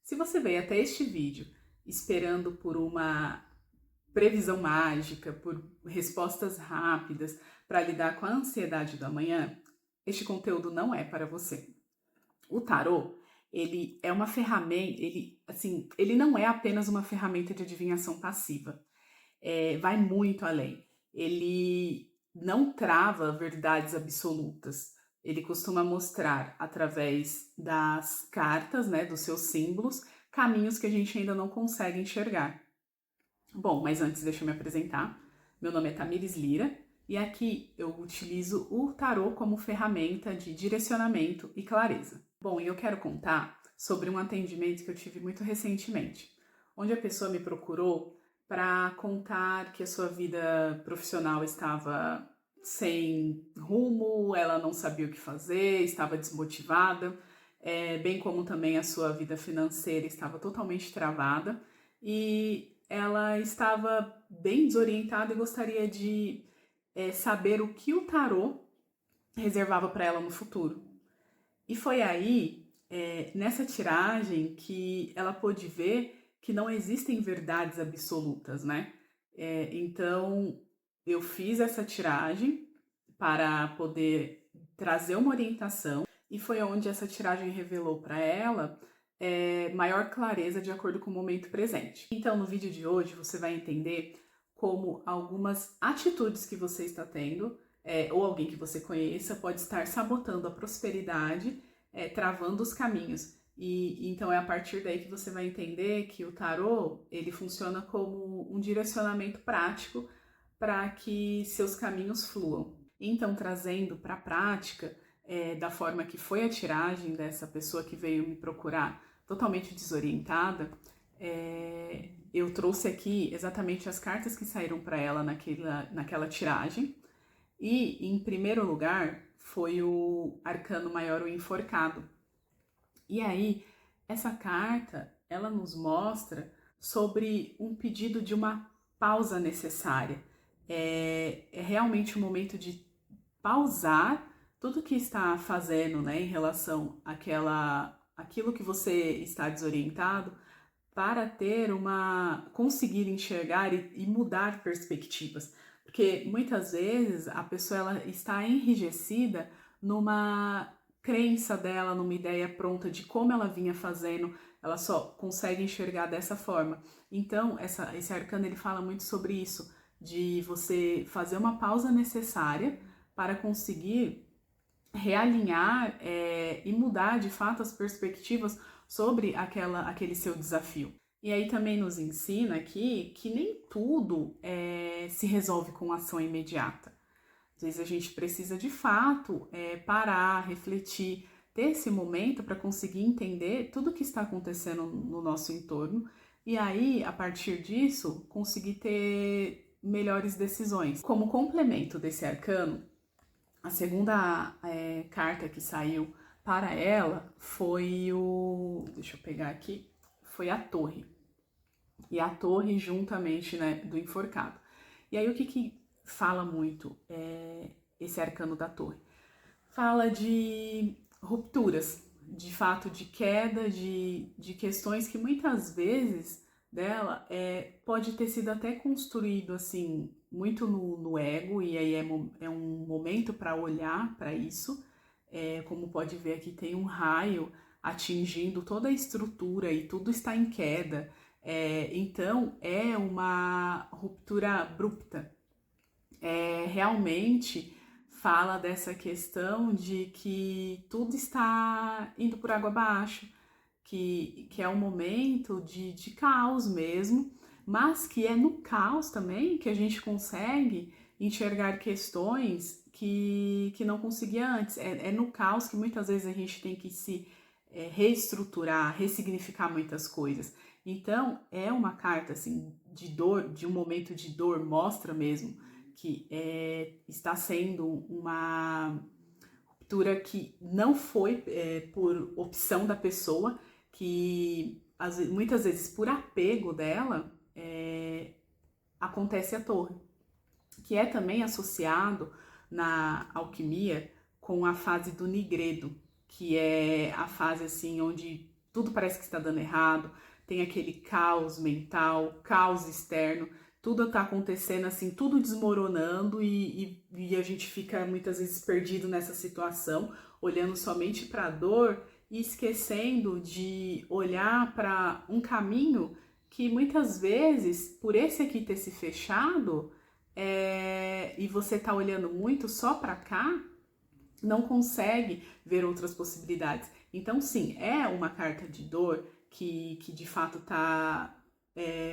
Se você veio até este vídeo esperando por uma previsão mágica, por respostas rápidas para lidar com a ansiedade do amanhã, este conteúdo não é para você. O tarô, ele é uma ferramenta, ele não é apenas uma ferramenta de adivinhação passiva. Vai muito além. Ele não trava verdades absolutas. Ele costuma mostrar, através das cartas, né, dos seus símbolos, caminhos que a gente ainda não consegue enxergar. Bom, mas antes deixa eu me apresentar. Meu nome é Tamires Lira e aqui eu utilizo o tarô como ferramenta de direcionamento e clareza. Bom, e eu quero contar sobre um atendimento que eu tive muito recentemente, onde a pessoa me procurou para contar que a sua vida profissional estava sem rumo, ela não sabia o que fazer, estava desmotivada, bem como também a sua vida financeira estava totalmente travada e ela estava bem desorientada e gostaria de saber o que o tarô reservava para ela no futuro. E foi aí, nessa tiragem, que ela pôde ver que não existem verdades absolutas, né? Então, eu fiz essa tiragem para poder trazer uma orientação e foi onde essa tiragem revelou para ela maior clareza de acordo com o momento presente. Então, no vídeo de hoje, você vai entender como algumas atitudes que você está tendo, ou alguém que você conheça, pode estar sabotando a prosperidade, travando os caminhos. E então é a partir daí que você vai entender que o tarô, ele funciona como um direcionamento prático para que seus caminhos fluam. Então, trazendo para a prática, da forma que foi a tiragem dessa pessoa que veio me procurar totalmente desorientada, eu trouxe aqui exatamente as cartas que saíram para ela naquela tiragem. E, em primeiro lugar, foi o Arcano Maior, o Enforcado. E aí, essa carta, ela nos mostra sobre um pedido de uma pausa necessária. É realmente o momento de pausar tudo que está fazendo, né, em relação àquilo que você está desorientado, para conseguir enxergar e mudar perspectivas. Porque muitas vezes a pessoa ela está enrijecida numa crença dela, numa ideia pronta de como ela vinha fazendo, ela só consegue enxergar dessa forma. Então, esse arcano ele fala muito sobre isso, de você fazer uma pausa necessária para conseguir realinhar e mudar de fato as perspectivas sobre aquele seu desafio. E aí também nos ensina aqui que nem tudo se resolve com ação imediata. Às vezes a gente precisa de fato parar, refletir, ter esse momento para conseguir entender tudo o que está acontecendo no nosso entorno e aí, a partir disso, conseguir ter melhores decisões. Como complemento desse arcano, a segunda carta que saiu para ela foi deixa eu pegar aqui, foi a Torre. E a Torre juntamente, né, do Enforcado. E aí o que fala muito esse arcano da Torre? Fala de rupturas, de fato de queda, de questões que muitas vezes dela pode ter sido até construído assim muito no ego, e aí é um momento para olhar para isso. Como pode ver aqui, tem um raio atingindo toda a estrutura e tudo está em queda. Então é uma ruptura abrupta. Realmente fala dessa questão de que tudo está indo por água abaixo, que é um momento de caos mesmo, mas que é no caos também que a gente consegue enxergar questões que não conseguia antes. É no caos que muitas vezes a gente tem que se reestruturar, ressignificar muitas coisas. Então, é uma carta assim de dor, de um momento de dor, mostra mesmo que está sendo uma ruptura que não foi por opção da pessoa, que muitas vezes por apego dela acontece a Torre, que é também associado na alquimia com a fase do nigredo, que é a fase assim onde tudo parece que está dando errado, tem aquele caos mental, caos externo, tudo está acontecendo assim, tudo desmoronando e a gente fica muitas vezes perdido nessa situação, olhando somente para a dor e esquecendo de olhar para um caminho que muitas vezes, por esse aqui ter se fechado, e você tá olhando muito só para cá, não consegue ver outras possibilidades. Então, sim, é uma carta de dor que de fato está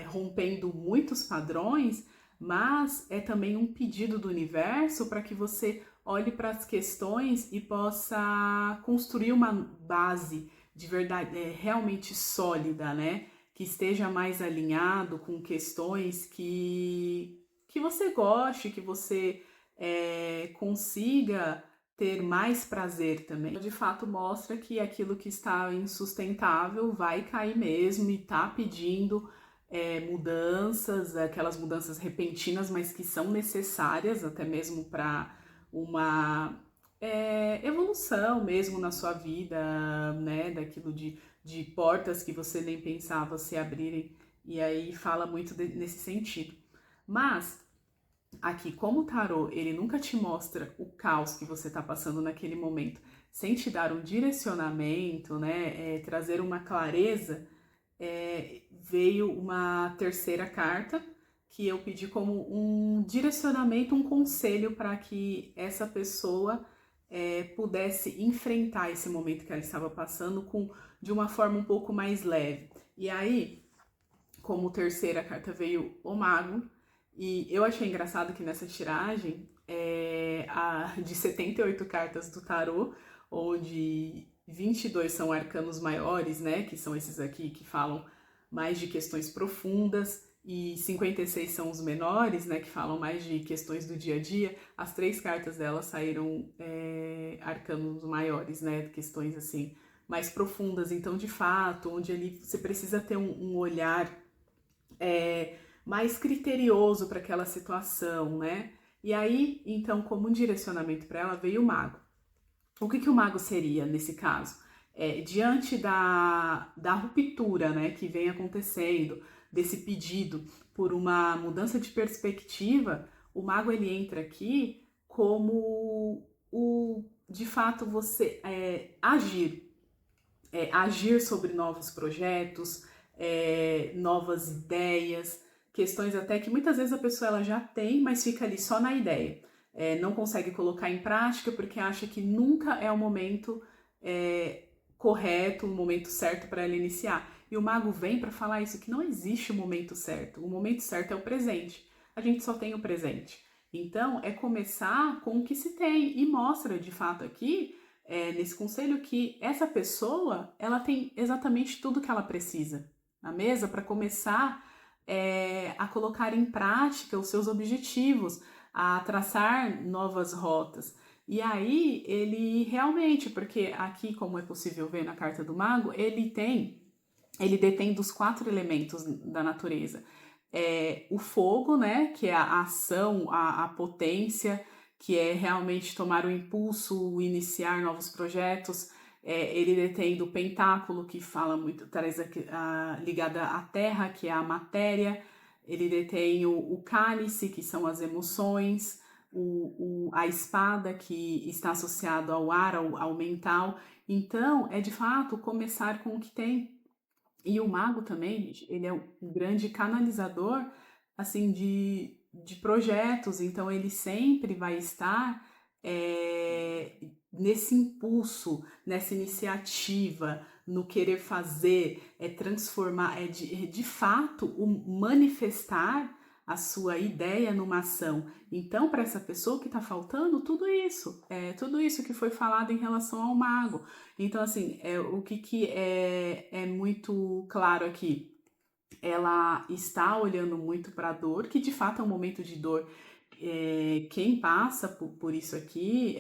rompendo muitos padrões, mas é também um pedido do universo para que você olhe para as questões e possa construir uma base de verdade, realmente sólida, né? Que esteja mais alinhado com questões que você goste, que você consiga ter mais prazer também. De fato, mostra que aquilo que está insustentável vai cair mesmo e está pedindo mudanças, aquelas mudanças repentinas, mas que são necessárias até mesmo para uma evolução mesmo na sua vida, né? Daquilo de portas que você nem pensava se abrirem, e aí fala muito nesse sentido. Mas aqui, como o tarô, ele nunca te mostra o caos que você está passando naquele momento, sem te dar um direcionamento, né, trazer uma clareza, veio uma terceira carta que eu pedi como um direcionamento, um conselho para que essa pessoa pudesse enfrentar esse momento que ela estava passando de uma forma um pouco mais leve. E aí, como terceira carta veio o Mago, e eu achei engraçado que nessa tiragem, de 78 cartas do tarô, onde 22 são arcanos maiores, né, que são esses aqui que falam mais de questões profundas, e 56 são os menores, né, que falam mais de questões do dia a dia. As 3 cartas delas saíram arcanos maiores, né, questões assim mais profundas. Então, de fato, onde ali você precisa ter um olhar mais criterioso para aquela situação, né? E aí, então, como um direcionamento para ela, veio o mago. O que o mago seria nesse caso? Diante da ruptura, né, que vem acontecendo, desse pedido por uma mudança de perspectiva, o mago ele entra aqui como de fato você agir sobre novos projetos, novas ideias, questões até que muitas vezes a pessoa ela já tem, mas fica ali só na ideia. Não consegue colocar em prática porque acha que nunca é o momento correto, o momento certo para ela iniciar. E o mago vem para falar isso, que não existe o momento certo. O momento certo é o presente. A gente só tem o presente. Então, é começar com o que se tem. E mostra, de fato, aqui, nesse conselho, que essa pessoa, ela tem exatamente tudo que ela precisa na mesa para começar a colocar em prática os seus objetivos, a traçar novas rotas. E aí, ele realmente, porque aqui, como é possível ver na carta do mago, ele detém dos 4 elementos da natureza. O fogo, né, que é a ação, a potência, que é realmente tomar o impulso, iniciar novos projetos. Ele detém do pentáculo, que fala muito, traz ligada à terra, que é a matéria. Ele detém o cálice, que são as emoções, a espada, que está associado ao ar, ao mental. Então, de fato começar com o que tem. E o mago também, gente, ele é um grande canalizador, assim, de projetos, então ele sempre vai estar nesse impulso, nessa iniciativa, no querer fazer, transformar, de fato o manifestar a sua ideia numa ação. Então, para essa pessoa que está faltando tudo isso que foi falado em relação ao mago. Então, assim, o que é muito claro aqui? Ela está olhando muito para a dor, que de fato é um momento de dor. Quem passa por isso aqui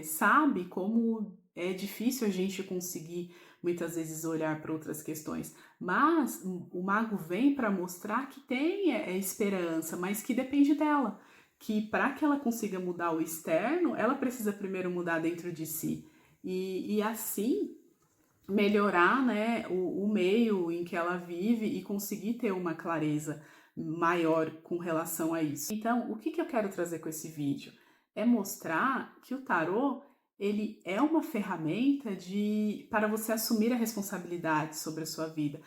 sabe como é difícil a gente conseguir muitas vezes olhar para outras questões, mas o mago vem para mostrar que tem esperança, mas que depende dela, que para que ela consiga mudar o externo, ela precisa primeiro mudar dentro de si, e assim melhorar, né, o meio em que ela vive e conseguir ter uma clareza maior com relação a isso. Então, o que que eu quero trazer com esse vídeo? É mostrar que o tarô, ele é uma ferramenta para você assumir a responsabilidade sobre a sua vida,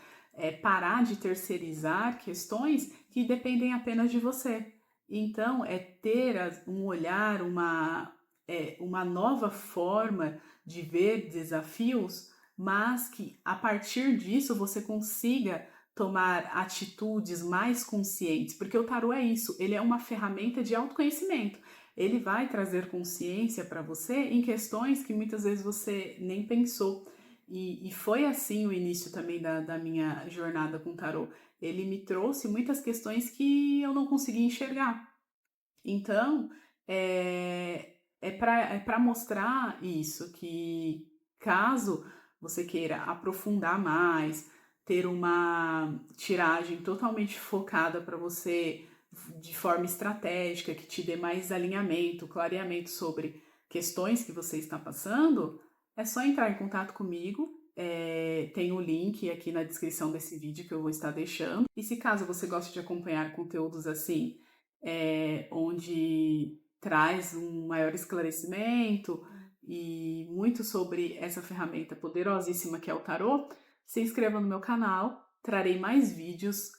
parar de terceirizar questões que dependem apenas de você. Então, é ter um olhar, uma nova forma de ver desafios, mas que a partir disso você consiga tomar atitudes mais conscientes, porque o tarô é isso, ele é uma ferramenta de autoconhecimento. Ele vai trazer consciência para você em questões que muitas vezes você nem pensou. E foi assim o início também da minha jornada com o tarô. Ele me trouxe muitas questões que eu não conseguia enxergar. Então, é para mostrar isso, que caso você queira aprofundar mais, ter uma tiragem totalmente focada para você, de forma estratégica, que te dê mais alinhamento, clareamento sobre questões que você está passando, é só entrar em contato comigo. Tem o link aqui na descrição desse vídeo que eu vou estar deixando. E se caso você gosta de acompanhar conteúdos assim, onde traz um maior esclarecimento e muito sobre essa ferramenta poderosíssima que é o tarô, se inscreva no meu canal, trarei mais vídeos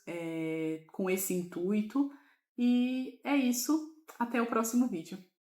com esse intuito. E é isso, até o próximo vídeo.